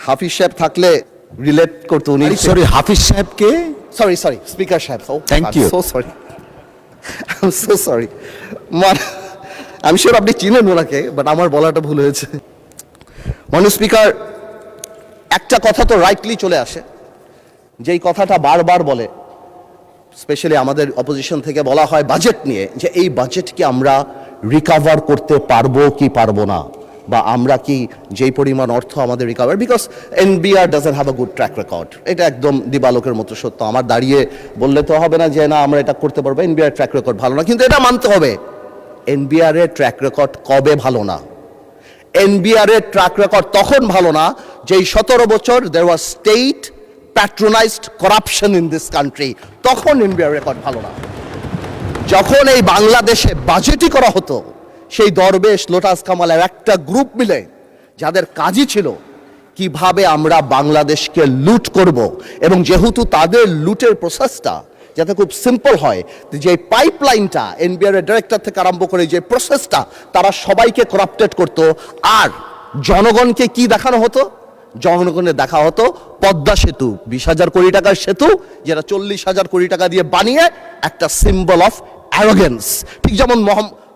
হাফিজ সাহেব থাকলে রিলেট করতে উনি সরি হাফিজ সাহেবকে সরি স্পিকার সাহেব Thank you. So sorry I am so sorry আমি শিওর আপনি চিনেন ওনাকে বাট আমার বলাটা ভুল হয়েছে মাননীয় স্পিকার একটা কথা তো রাইটলি চলে আসে যেই কথাটা বারবার বলে স্পেশালি আমাদের অপোজিশন থেকে বলা হয় বাজেট নিয়ে যে এই বাজেটকে আমরা রিকভার করতে পারবো কি পারবো না বা আমরা কি যেই পরিমাণ অর্থ আমাদের recover because NBR doesn't have a good track record এটা একদম দিবালোকের মতো সত্য আমার দাঁড়িয়ে বললে তো হবে না যে না আমরা এটা করতে পারবো এনবিআর ট্র্যাক রেকর্ড ভালো না কিন্তু এটা মানতে হবে এনবিআর এর ট্র্যাক রেকর্ড কবে ভালো না এনবিআর এর ট্র্যাক রেকর্ড তখন ভালো না যেই 17 বছর there was state patronised corruption in this country তখন এনবিআর রেকর্ড ভালো না যখন এই বাংলাদেশে বাজেটই করা হতো সেই দরবেশ লোটাস কামালের একটা গ্রুপ মিলে যাদের কাজই ছিল কিভাবে আমরা বাংলাদেশকে লুট করব এবং যেহেতু তাদের লুটের প্রসেসটা যাতে খুব সিম্পল হয় যে পাইপলাইনটা এনবিআর এর ডাইরেক্টর থেকে আরম্ভ করে যে প্রসেসটা তারা সবাইকে করাপ্টেড করতো আর জনগণকে কি দেখানো হতো জনগণের দেখা হতো পদ্মা সেতু 20,000 কোটি টাকার সেতু যেটা 40,000 কোটি টাকা দিয়ে বানিয়ে একটা সিম্বল অফ অ্যারোগেন্স ঠিক যেমন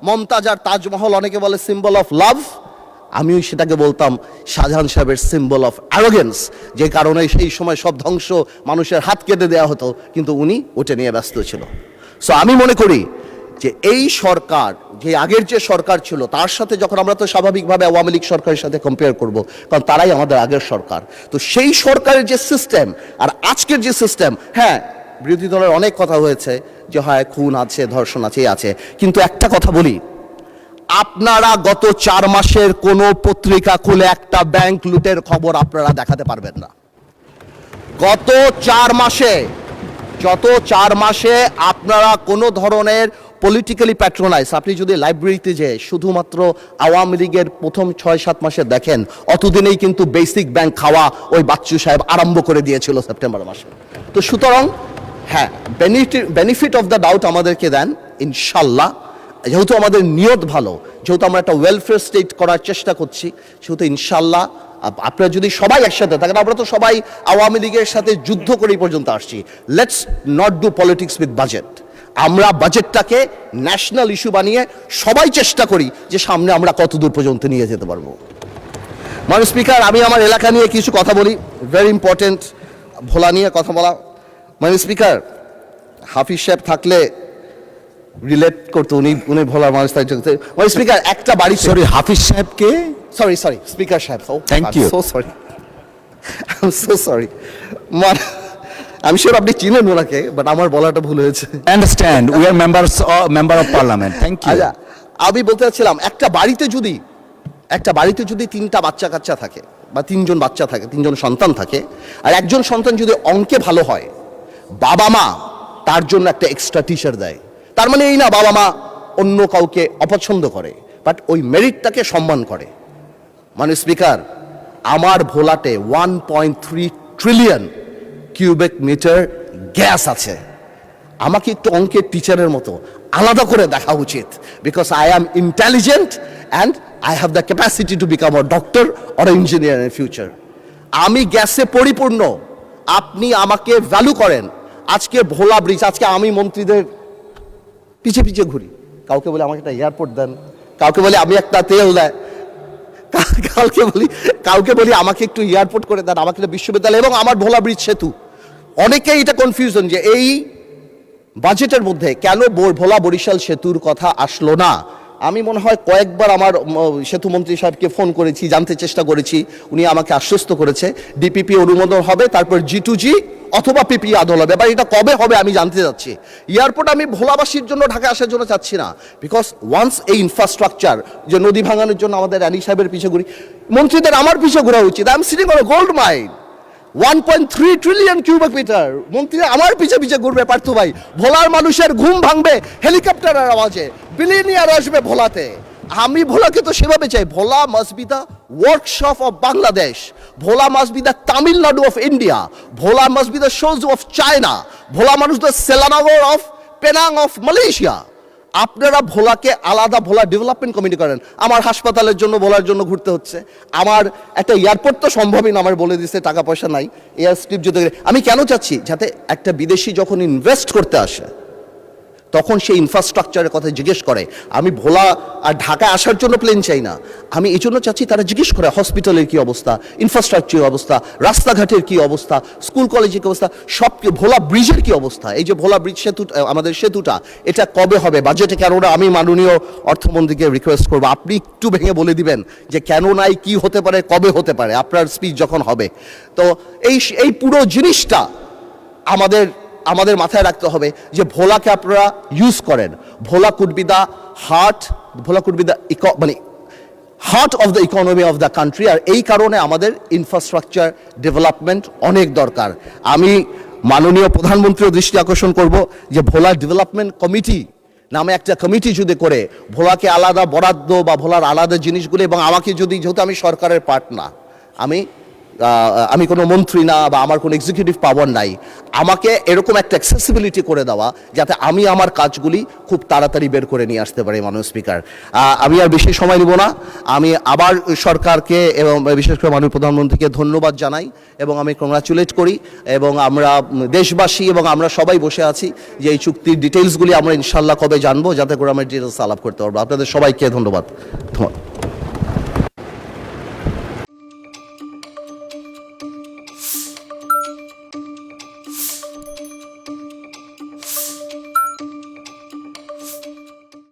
মমতাজ আর তাজমহল অনেকে বলে সিম্বল অফ লাভ আমিও সেটাকে বলতাম শাহজাহান সাহেবের সিম্বল অফ অ্যারোগেন্স যে কারণে সেই সময় সব ধ্বংস মানুষের হাত কেটে দেওয়া হতো কিন্তু উনি ওটা নিয়ে ব্যস্ত ছিল সো আমি মনে করি যে এই সরকার যে আগের যে সরকার ছিল তার সাথে যখন আমরা তো স্বাভাবিকভাবে আওয়ামী লীগ সরকারের সাথে কম্পেয়ার করব কারণ তারাই আমাদের আগের সরকার তো সেই সরকারের যে সিস্টেম আর আজকের যে সিস্টেম হ্যাঁ বিরোধী দলের অনেক কথা হয়েছে যে হয় খুন আছে ধর্ষণ আছে কিন্তু একটা কথা বলি আপনারা গত 4 মাসের কোনো পত্রিকা খুলে একটা ব্যাংক লুটের খবর আপনারা দেখাতে পারবেন না গত 4 মাসে আপনারা কোনো ধরনের পলিটিক্যালি প্যাট্রোনাইজ আপনি যদি লাইব্রেরিতে যে শুধুমাত্র আওয়ামী লীগের প্রথম 6-7 মাসে দেখেন অতদিনেই কিন্তু বেসিক ব্যাংক খাওয়া ওই বাচ্চু সাহেব আরম্ভ করে দিয়েছিল সেপ্টেম্বর মাসে তো সুতরাং হ্যাঁ বেনিফিট অফ দ্য ডাউট আমাদেরকে দেন ইনশাল্লাহ যেহেতু আমাদের নিয়ত ভালো যেহেতু আমরা একটা ওয়েলফেয়ার স্টেট করার চেষ্টা করছি সেহেতু ইনশাল্লাহ আপনারা যদি সবাই একসাথে থাকেন আমরা তো সবাই আওয়ামী লীগের সাথে যুদ্ধ করেই পর্যন্ত আসছি let's not do politics with budget আমরা বাজেটটাকে ন্যাশনাল ইস্যু বানিয়ে সবাই চেষ্টা করি যে সামনে আমরা কত দূর পর্যন্ত নিয়ে যেতে পারবো মাননীয় স্পিকার আমি আমার এলাকা নিয়ে কিছু কথা বলি ভেরি ইম্পর্টেন্ট ভোলা নিয়ে কথা বলা মাননীয় স্পিকার হাফিজ সাহেব থাকলে রিলেট করতে উনি ভোলার মানুষ মাননীয় স্পিকার একটা বাড়ি সরি হাফিজ সাহেবকে সরি স্পিকার সাহেব Thank you. So sorry I am so sorry আমি শিওর আপনি চিনেন ওনাকে বাট আমার বলাটা ভুল হয়েছে understand we are member of parliament thank you আচ্ছা আমি বলতে চাচ্ছিলাম একটা বাড়িতে যদি 3টা বাচ্চা কাচ্চা থাকে বা 3জন বাচ্চা থাকে 3জন সন্তান থাকে আর একজন সন্তান যদি অঙ্কে ভালো হয় বাবা মা তার জন্য একটা এক্সট্রা টিচার দেয় তার মানে এই না বাবা মা অন্য কাউকে অপছন্দ করে বাট ওই মেরিটটাকে সম্মান করে মানে স্পিকার আমার ভোলাতে 1.3 ট্রিলিয়ন কিউবিক মিটার গ্যাস আছে আমাকে একটু অঙ্কের টিচারের মতো আলাদা করে দেখা উচিত because I am intelligent and I have the capacity to become a doctor or engineer in future আমি গ্যাসে পরিপূর্ণ আপনি আমাকে ভ্যালু করেন আজকে ভোলা ব্রিজ আজকে আমি মন্ত্রীদের পিছে ঘুরি কাউকে বলে আমাকে একটা এয়ারপোর্ট দেন কাউকে বলে আমি একটা তেল দেয় কাউকে বলি আমাকে একটু এয়ারপোর্ট করে দেন আমাকে একটা বিশ্ববিদ্যালয় এবং আমার ভোলা ব্রিজ সেতু অনেকেই এটা কনফিউশন যে এই বাজেটের মধ্যে কেন ভোলা বরিশাল সেতুর কথা আসলো না আমি মনে হয় কয়েকবার আমার সেতু মন্ত্রী সাহেবকে ফোন করেছি জানতে চেষ্টা করেছি উনি আমাকে আশ্বস্ত করেছে ডিপিপি অনুমোদন হবে তারপর G2G অথবা পিপি আদল হবে এবার এটা কবে হবে আমি জানতে চাচ্ছি এয়ারপোর্ট আমি ভোলাবাসীর জন্য ঢাকায় আসার জন্য চাচ্ছি না বিকজ ওয়ান্স এই ইনফ্রাস্ট্রাকচার যে নদী ভাঙানোর জন্য আমাদের রানী সাহেবের পিছে ঘুরি মন্ত্রীদের আমার পিছে ঘোরা উচিত I am sitting on a gold mine 1.3 trillion cubic metre মন্ত্রী আমার পিছে ঘুরবে পার্থু ভাই ভোলার মানুষের ঘুম ভাঙবে হেলিকপ্টারের আওয়াজে বিলিয়নিয়ার আসবে ভোলাতে আমি ভোলাকে তো সেভাবে চাই Bhola must be the workshop of Bangladesh Bhola must be the Tamil Nadu of India Bhola must be the শোজ অফ চায়না ভোলা মানুষ the Selangor of Penang of Malaysia আপনারা ভোলাকে আলাদা ভোলা ডেভেলপমেন্ট কমিটি করেন। আমার হাসপাতালের জন্য ভোলার জন্য ঘুরতে হচ্ছে, আমার একটা এয়ারপোর্ট তো সম্ভবই না, আমার বলে দিচ্ছে টাকা পয়সা নাই, এয়ার স্ট্রিপ যদি আমি কেন চাচ্ছি যাতে একটা বিদেশি যখন ইনভেস্ট করতে আসে তখন সেই ইনফ্রাস্ট্রাকচারের কথা জিজ্ঞেস করে। আমি ভোলা আর ঢাকায় আসার জন্য প্লেন চাই না, আমি এই জন্য চাচ্ছি তারা জিজ্ঞেস করে হসপিটালের কি অবস্থা, ইনফ্রাস্ট্রাকচারের অবস্থা, রাস্তাঘাটের কি অবস্থা, স্কুল কলেজের কি অবস্থা, সব ভোলা ব্রিজের কি অবস্থা, এই যে ভোলা ব্রিজ সেতু আমাদের সেতুটা এটা কবে হবে, বাজেটে কেন না। আমি মাননীয় অর্থমন্ত্রীকে রিকোয়েস্ট করবো আপনি একটু ভেঙে বলে দিবেন যে কেন নাই, কি হতে পারে, কবে হতে পারে আপনার স্পিচ যখন হবে। তো এই পুরো জিনিসটা আমাদের মাথায় রাখতে হবে যে ভোলাকে আপনারা ইউজ করেন। Bhola could be the heart, Bhola could be the মানে heart of the economy of the country. আর এই কারণে আমাদের ইনফ্রাস্ট্রাকচার ডেভেলপমেন্ট অনেক দরকার। আমি মাননীয় প্রধানমন্ত্রীর দৃষ্টি আকর্ষণ করব যে ভোলা ডেভেলপমেন্ট কমিটি নামে একটা কমিটি যদি করে ভোলাকে আলাদা বরাদ্দ বা ভোলার আলাদা জিনিসগুলো, এবং আমাকে যদি, যেহেতু আমি সরকারের পার্ট না, আমি কোনো মন্ত্রী না বা আমার কোনো এক্সিকিউটিভ পাওয়ার নাই, আমাকে এরকম একটা অ্যাক্সেসিবিলিটি করে দেওয়া যাতে আমি আমার কাজগুলি খুব তাড়াতাড়ি বের করে নিয়ে আসতে পারি। মাননীয় স্পিকার, আমি আর বেশি সময় নেব না, আমি আবার সরকারকে এবং বিশেষ করে মাননীয় প্রধানমন্ত্রীকে ধন্যবাদ জানাই এবং আমি কংগ্রাচুলেট করি। এবং আমরা দেশবাসী এবং আমরা সবাই বসে আছি যে এই চুক্তির ডিটেলসগুলি আমরা ইনশাল্লাহ কবে জানবো, যাতে করে আমরা ডিটেলস আলাপ করতে পারবো। আপনাদের সবাইকে ধন্যবাদ।